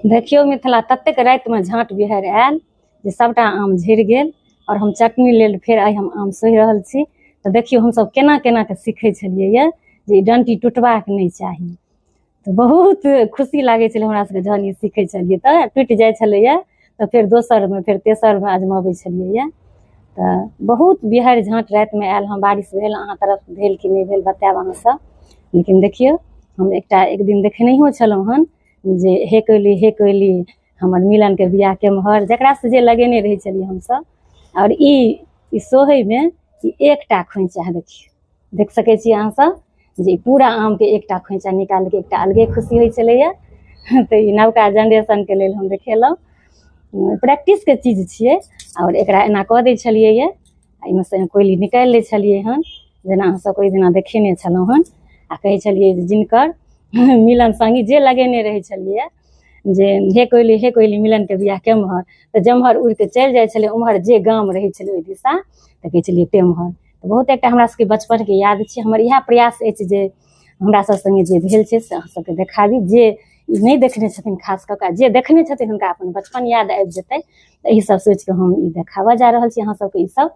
देखियो मिथिला ततेक राति में झाँट बिहारि आयल जे सबटा आम झड़ि गेल और हम चटनी लेल फेर आइ हम आम सोहि रहल छी। तो देखियो हम सब केना केना के सीखै छलियै ये जे डंटी टूटबाक नहीं चाही। तो बहुत खुशी लागे छलै हमरा सबके जहन ई सीखै छलियै तऽ टूटि जाइ छलैया तो फिर दोसर में फिर तेसर में आजमाबै छलियै ये। तऽ बहुत बिहारि झाँट राति में आयल। हम बारिश भेल अहाँ तरफ भेल कि नहीं भेल बतायब अहाँ सब। लेकिन देखियो हम एक दिन देखनैहो छलहुँ हन जे हे कोइली हमर मिलन के बियाह केम्हर जकरा से जे लगेने रहे छलियै हम सब। और ई सोहै में एकटा खोइचा देखियो देख सकै छी अहाँ सब जे पूरा आम के एकटा खोइचा निकाल के एकटा अलगे खुशी होइ छलैया। तो ई नवका जनरेशन के लेल हम देखेलहुँ। प्रैक्टिस के चीज छियै और एकरा एना कऽ दै छलियै ये एहिमे से कोइली निकालि लै छलियै हन जेना अहाँ सब ओहि दिना देखेने छलहुँ हन। आ कहै छलियै जे जिनकर मिलन संगी जे लगेने रहै छलियै जे हे कोइली मिलन के बियाह केम्हर तऽ जेम्हर उड़ि के चलि जाइ छलै उम्हर जे गाम रहै छलै ओहि दिशा तऽ कहै छलियै तेम्हर। तऽ बहुत एकटा हमरा सबके बचपन के याद छै। हमर इएह प्रयास अछि जे हमरा सब संगे जे भेल छै से अहाँ सबके देखाबी। जे ई नहीं देखने छथिन खास कऽ जे देखने छथिन हुनका अपन बचपन याद आबि जेतै। तऽ ई सब सोचि कऽ हम ई देखाबऽ जा रहल छी अहाँ सबके ई सब।